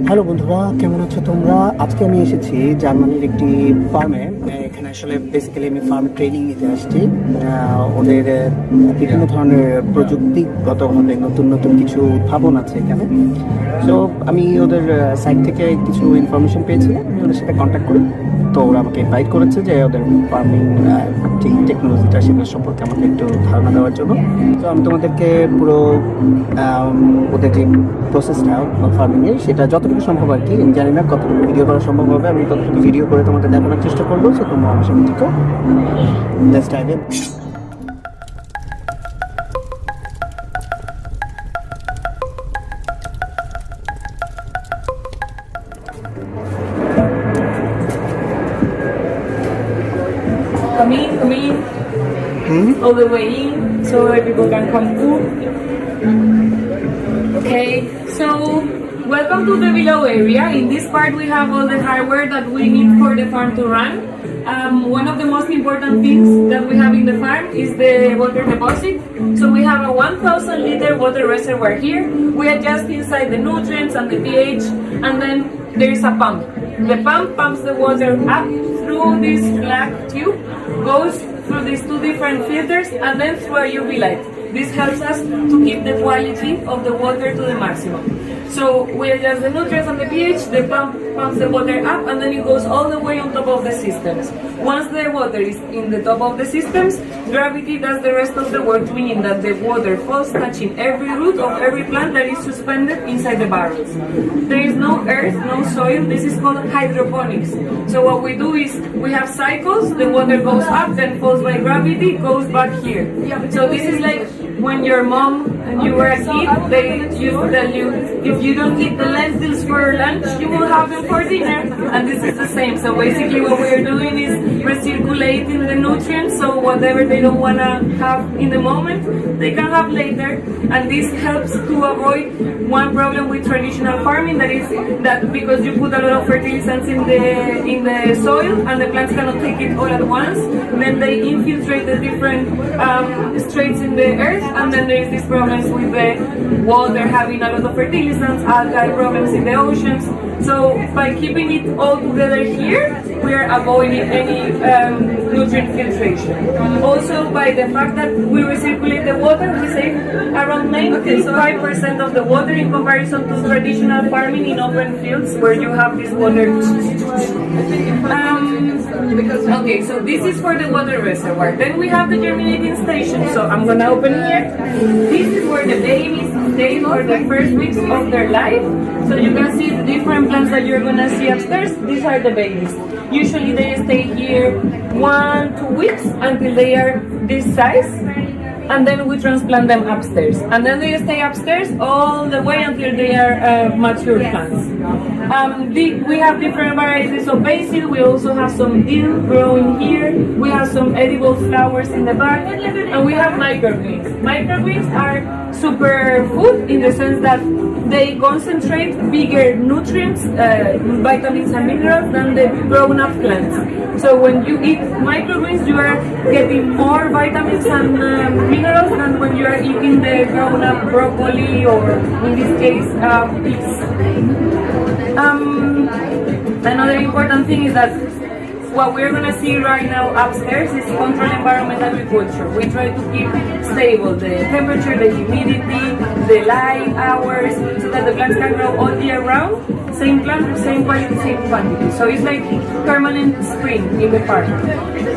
Hello বন্ধুরা, কেমন আছো তোমরা? আজকে আমি এসেছি জার্মানির একটি ফার্মে। এখানে আসলে বেসিক্যালি আমি ফার্ম ট্রেনিং নিতে আসছি। ওদের বিভিন্ন ধরনের প্রযুক্তিগতভাবে নতুন নতুন কিছু উদ্ভাবন আছে এখানে। তো আমি ওদের সাইট থেকে কিছু ইনফরমেশন পেয়েছিলাম, আমি ওদের সাথে কন্ট্যাক্ট করি। তো ওরা আমাকে ইনভাইট করেছে যে ওদের ফার্মিং যে টেকনোলজিটা সেটা সম্পর্কে আমাকে একটু ধারণা দেওয়ার জন্য। তো আমি তোমাদেরকে পুরো ওদের যে প্রসেসটা ফার্মিংয়ের সেটা যতটুকু সম্ভব আর কি, আমি জানি না কতটুকু ভিডিও করা সম্ভব হবে, আমি ততটুকু ভিডিও করে তোমাদের দেখানোর চেষ্টা করবো। সো তোমরা আমার সাথে ঠিক let's dive in. Come in, all the way in, so that people can come through. Okay, so welcome to the below area. In this part we have all the hardware that we need for the farm to run. One of the most important things that we have in the farm is the water deposit. So we have a 1,000 liter water reservoir here. We adjust inside the nutrients and the pH, and then there is a pump. The pump pumps the water up through this black tube, goes through these two different filters, and then through a UV light. This helps us to keep the quality of the water to the maximum. So we adjust the nutrients and the pH, the pump pumps the water up, and then it goes all the way on top of the systems. Once the water is in the top of the systems, gravity does the rest of the work, meaning that the water falls touching every root of every plant that is suspended inside the barrels. There is no earth, no soil. This is called hydroponics. So what we do is we have cycles, the water goes up, then falls by gravity, goes back here. So this is like when your mom and you were a kid, they used to tell you, if you don't eat the lentils for lunch, you will have them for dinner. And this is the same. So basically what we're doing is recirculating the nutrients, so whatever they don't want to have in the moment, they can have later. And this helps to avoid one problem with traditional farming, that is that because you put a lot of fertilizants in the soil and the plants cannot take it all at once, then they infiltrate the different straits in the earth, and then there is these problems with the water having a lot of fertilizants, algae problems in the oceans. So by keeping it all together here, we are avoiding any nutrient filtration. Also, by the fact that we recirculate the water, we save around 95% of the water in comparison to traditional farming in open fields where you have this water. Okay, so this is for the water reservoir. Then we have the germinating station. So I'm gonna open here. This is where the babies stay for the first weeks of their life. So you can see the different plants that you're gonna see upstairs. These are the babies. Usually they stay here 1-2 weeks until they are this size, and then we transplant them upstairs. And then they stay upstairs all the way until they are mature plants. We have different varieties of basil. We also have some dill growing here. We have some edible flowers in the back, and we have microgreens. Microgreens are superfood in the sense that they concentrate bigger nutrients, vitamins and minerals than the grown-up plants. So when you eat microgreens, you are getting more vitamins and minerals than when you are eating the grown-up broccoli, or in this case, peas. Another important thing is that what we're going to see right now upstairs is controlled environment agriculture. We try to keep stable the temperature, the humidity, the light hours, so that the plants can grow all year round. Same plant, same quality, same quantity. So it's like permanent spring in the farm.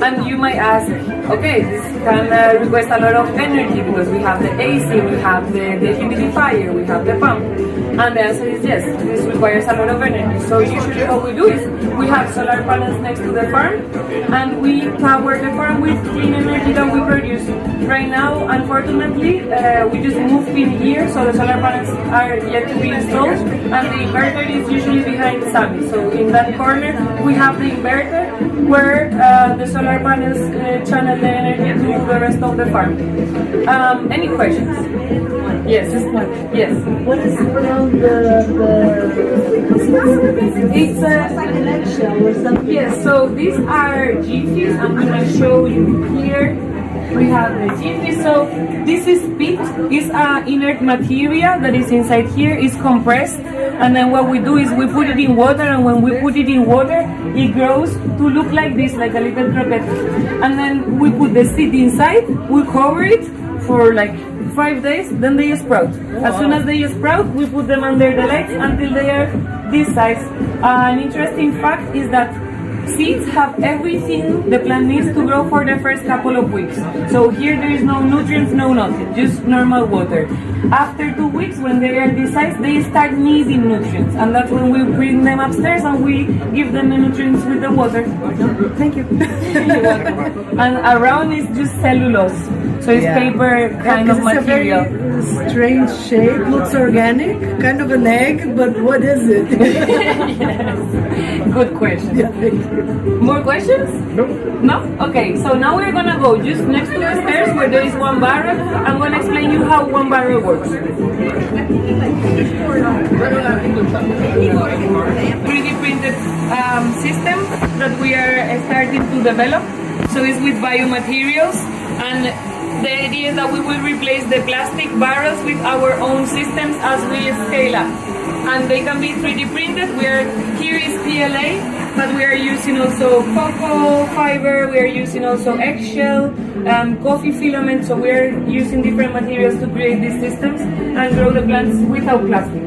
And you might ask, okay, this can request a lot of energy because we have the AC, we have the humidifier, we have the pump. And the answer is yes, this requires a lot of energy. So usually what we do is we have solar panels next to the farm, and we power the farm with clean energy that we produce. Right now, unfortunately, we just moved in here, so the solar panels are yet to be installed, and the inverter is usually behind Sammy. So in that corner, we have the inverter where the solar panels channel the energy to the rest of the farm. Any questions? Yes. Yes. What is around the It's a connection or something? yes. So these are GFs. I'm gonna show you here. We have the GFs. So this is peat. It's an inert material that is inside here. It's compressed And then what we do is we put it in water, and when we put it in water, it grows to look like this, like a little croquette. And then we put the seed inside, we cover it for like 5 days, then they sprout. As soon as they sprout, we put them under the lights until they are this size. An interesting fact is that seeds have everything the plant needs to grow for the first couple of weeks. So here there is no nutrients, no nothing, just normal water. After 2 weeks, when they are this size, they start needing nutrients, and that's when we bring them upstairs and we give them the nutrients with the water. Thank you. And around is just cellulose, so it's paper kind of material. It's a very strange shape, looks organic, kind of an egg, but what is it? Yes. Good question. More questions? No? Okay, so now we're gonna go just next to the stairs where there is one barrel. I'm gonna explain you how one barrel works. 3D printed system that we are starting to develop. So it's with biomaterials, and the idea is that we will replace the plastic barrels with our own systems as we scale up. And they can be 3D printed. Here is PLA, but we are using also cocoa fiber, we are using also eggshell, coffee filament, so we are using different materials to create these systems and grow the plants without plastic.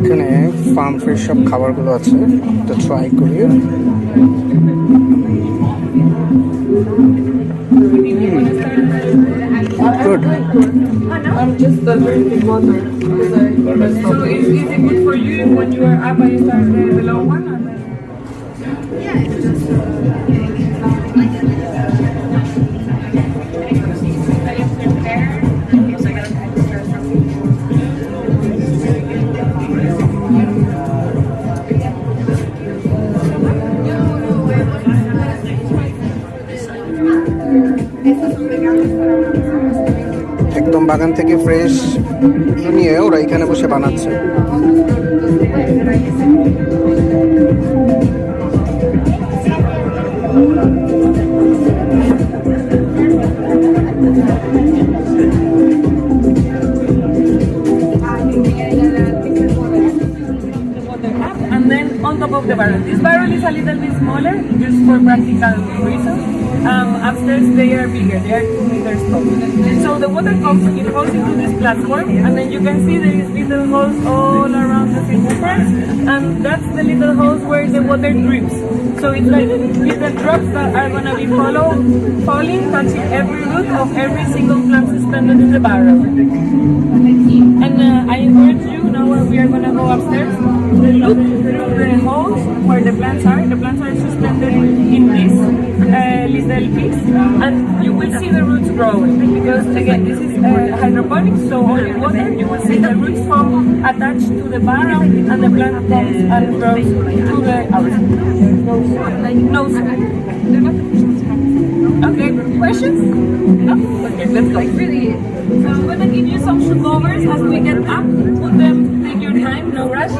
এখানে farm fresh সব খাবারগুলো আছে, তো try করি। Good. I'm just drinking water. So is it good for you when you are up and you start the low one? Or then... Yeah, it's just... একদম বাগান থেকে fresh নিয়ে ওরা এখানে বসে বানাচ্ছে। And then on top of the barrel. This barrel is a little bit smaller, just for practical reasons. Upstairs they are bigger, they are 2 meters tall. So the water comes, it falls into this platform, and then you can see there is little holes all around the circumference, and that's the little holes where the water drips. So it's like little drops that are gonna be falling, touching every root of every single plant suspended in the barrel. And I encourage you, now we are gonna go upstairs, look through the holes where the plants are. The plants are suspended in this little piece, and you will see the roots growing, because again this is hydroponics, so only water. You will see the roots form attached to the barrel, and the plant comes and grows to the nose. Okay, questions? No? Okay, let's go. So I'm gonna give you some shoe covers as we get up. Put them, take your time, no rush.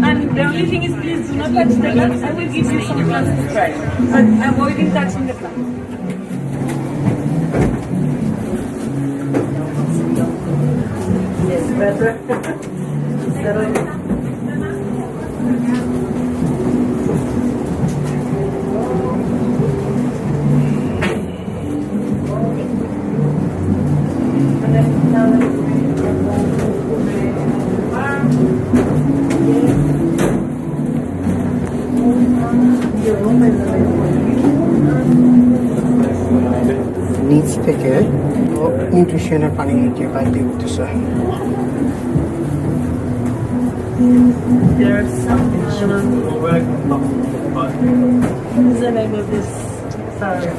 And the only thing is, please do not touch the plants. I will give you some plants to try, but avoiding touching the plants. Yes, better. নিচ থেকে নিউট্রিশনের পানি নিয়ে বাইর দিয়ে উঠতেছে। There's something. What's the name of this? Sorry.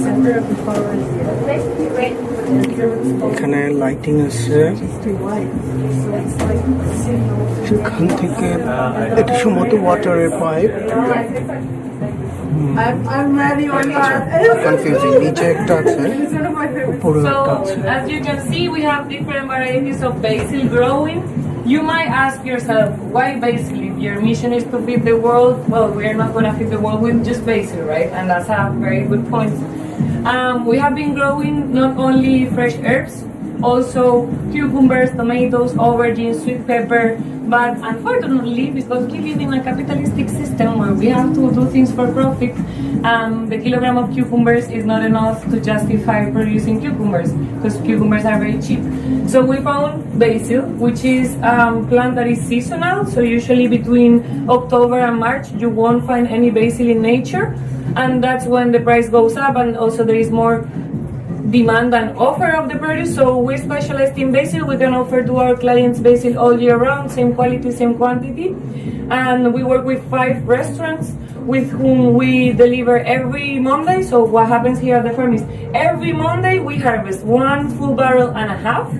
Center of the forest. এখানে lighting আছে, Too white. So it's like সেখান থেকে এটা সম্ভবত ওয়াটারের pipe. I'm ready or not. Confusing, নিচে একটা আছে, উপরে একটা So আছে। as you can see, we have different varieties of basil growing. You might ask yourself, why basil? If your mission is to feed the world, well, we are not going to feed the world with just basil, right? And that's a very good point. We have been growing not only fresh herbs, also cucumbers, tomatoes, aubergines, sweet pepper, but unfortunately, because we live in a capitalistic system where we have to do things for profit, the kilogram of cucumbers is not enough to justify producing cucumbers, because cucumbers are very cheap. So we found basil, which is a plant that is seasonal, so usually between October and March you won't find any basil in nature, and that's when the price goes up, and also there is more demand and offer of the produce. So we specialize in basil. We can offer to our clients basil all year round, same quality, same quantity. And we work with 5 restaurants with whom we deliver every Monday. So what happens here at the farm is every Monday we harvest 1 full barrel and a half,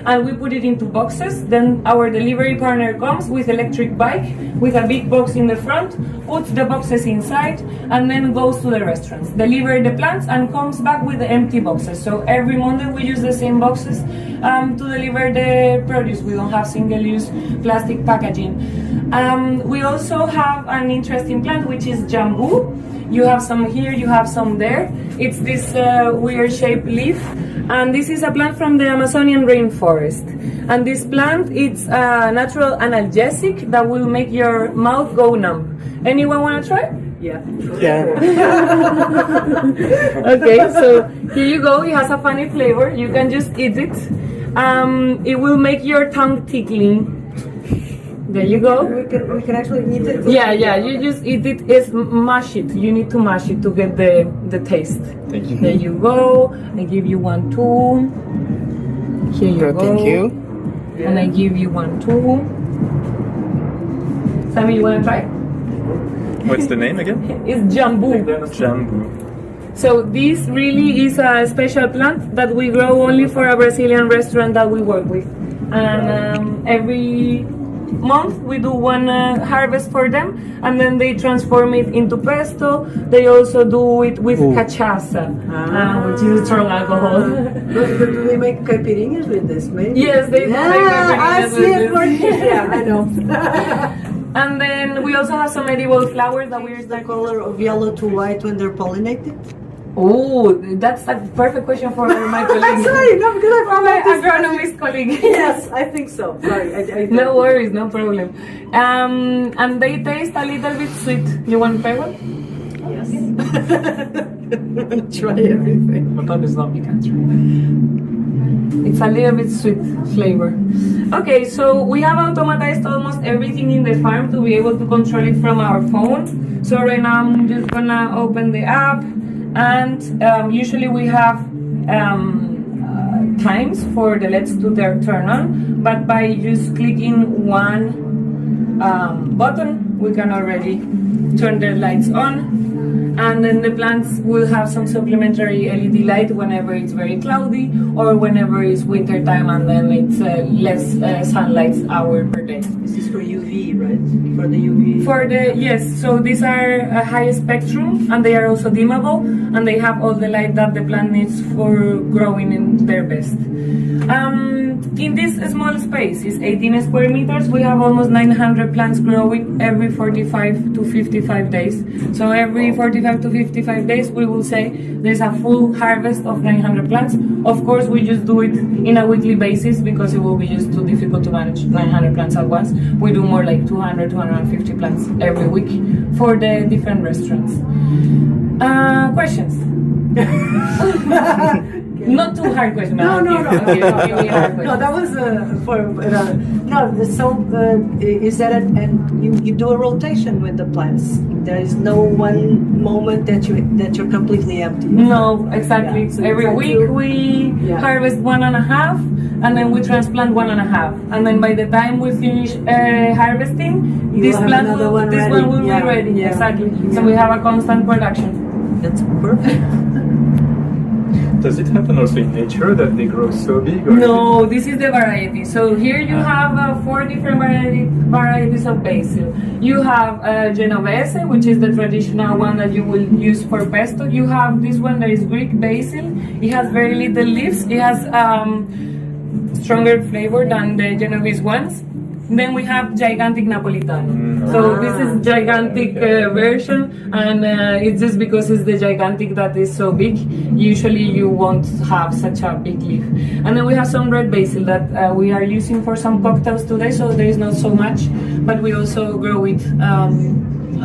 and we put it into boxes. Then our delivery partner comes with electric bike with a big box in the front, puts the boxes inside, and then goes to the restaurants, deliver the plants, and comes back with the empty boxes. So every Monday we use the same boxes to deliver the produce. We don't have single-use plastic packaging. We also have an interesting plant, which is jambu. You have some here, you have some there. It's this weird shaped leaf, and this is a plant from the Amazonian rainforest. And this plant, it's a natural analgesic that will make your mouth go numb. Anyone want to try? Yeah. Okay, so here you go. It has a funny flavor. You can just eat it. It will make your tongue tickling. There you go. We can actually eat it. Yeah, you just eat it. It's mash it. You need to mash it to get the taste. Thank you. There you go. I give you one too. Here you go. Thank you. And I give you one too. Sammy, you wanna try? What's the name again? It's jambu. Jambu. So this really is a special plant that we grow only for a Brazilian restaurant that we work with. And every month we do one harvest for them, and then they transform it into pesto. They also do it with cachaça, which is strong alcohol. Do they make caipirinhas with this? Maybe. Yes, they do. Yeah, I see it. Yeah, I know. And then we also have some edible flowers that we're The color of yellow to white when they're pollinated. Oh, that's a perfect question for my colleague. Sorry, no, because I For found my out this. agronomist colleague. Yes, I think so. Sorry, I No worries, no problem. And they taste a little bit sweet. You want to try one? Yes. Try everything. What type is that? You can try. It's a little bit sweet flavor. Okay, so we have automatized almost everything in the farm to be able to control it from our phone. So right now I'm just gonna open the app, and usually we have times for the LEDs to turn on, but by just clicking one button we can already turn the lights on. And then the plants will have some supplementary LED light whenever it's very cloudy or whenever it's winter time, and then it's less sunlight hour per day. This is for UV, right? For the UV. For the yes, so these are a high spectrum, and they are also dimmable, and they have all the light that the plant needs for growing in their best. In this small space, it's 18 square meters. We have almost 900 plants growing every 45 to 55 days. So every 45 to 55 days, we will say there's a full harvest of 900 plants. Of course, we just do it in a weekly basis because it will be just too difficult to manage 900 plants at once. We do more like 200, 250 plants every week for the different restaurants. Questions? Not too hard question. No. Okay, give me a hard question. No, that was no. So is that and you do a rotation with the plants? There is no one moment that you're completely empty. No, exactly. Yeah, so Every try week to- we Yeah. harvest 1.5, and then we transplant 1.5, and then by the time we finish harvesting, You this have plant another will, one this ready. one will Yeah, be ready. yeah. Exactly. So Yeah. we have a constant production. That's perfect. Does it happen also in nature that they grow so big? Or No, this is the variety. So here you have 4 different varieties of basil. You have Genovese, which is the traditional one that you will use for pesto. You have this one that is Greek basil. It has very little leaves. It has stronger flavor than the Genovese ones. Then we have gigantic Napolitano. So this is gigantic version, and it's just because it's the gigantic that is so big. Usually you won't have such a big leaf. And then we have some red basil that we are using for some cocktails today, so there is not so much, but we also grow it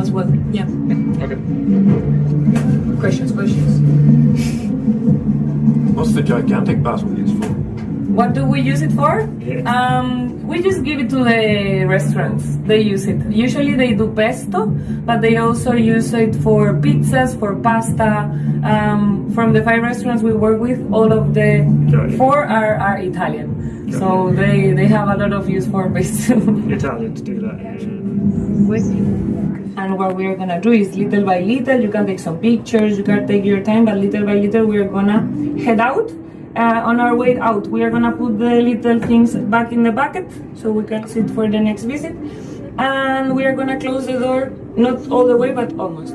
as well. Yeah. Okay. Questions. What's the gigantic basil used for? What do we use it for? We just give it to the restaurants. They use it. Usually they do pesto, but they also use it for pizzas, for pasta. From the 5 restaurants we work with, all of the 4 are Italian. So they have a lot of use for pesto. Italians do that. And what we are gonna do is little by little, you can take some pictures, you can take your time, but little by little we are gonna head out. On our way out, we are gonna put the little things back in the bucket so we can sit for the next visit. And we are gonna close the door, not all the way, but almost.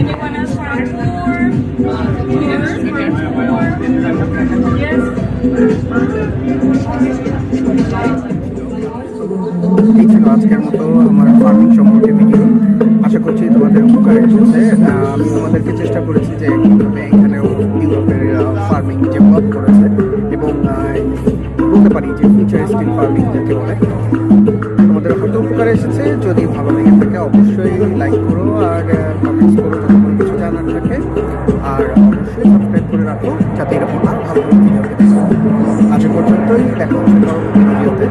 Anyone else for a tour? Yes. এই ছিল আজকের মতো আমার farming সম্পর্কে video. আশা করছি তোমাদের উপকার এসেছে। আমি তোমাদেরকে চেষ্টা করেছি যে কীভাবে এখানেও ইউরোপের ফার্মিং ডেভেলপ করেছে এবং বলতে পারি যে ফিউচারিস্টিক ফার্মিং যাকে বলে। তোমাদের হয়তো উপকার এসেছে। যদি ভালো লেগে থাকে অবশ্যই লাইক করো আর কমেন্টস করো যদি কোনো কিছু জানার থাকে, আর অবশ্যই সাবস্ক্রাইব করে রাখো যাতে এরকম আর ভালো ভিডিও পেতে। আজ পর্যন্তই, দেখা হচ্ছে পরবর্তী ভিডিওতে।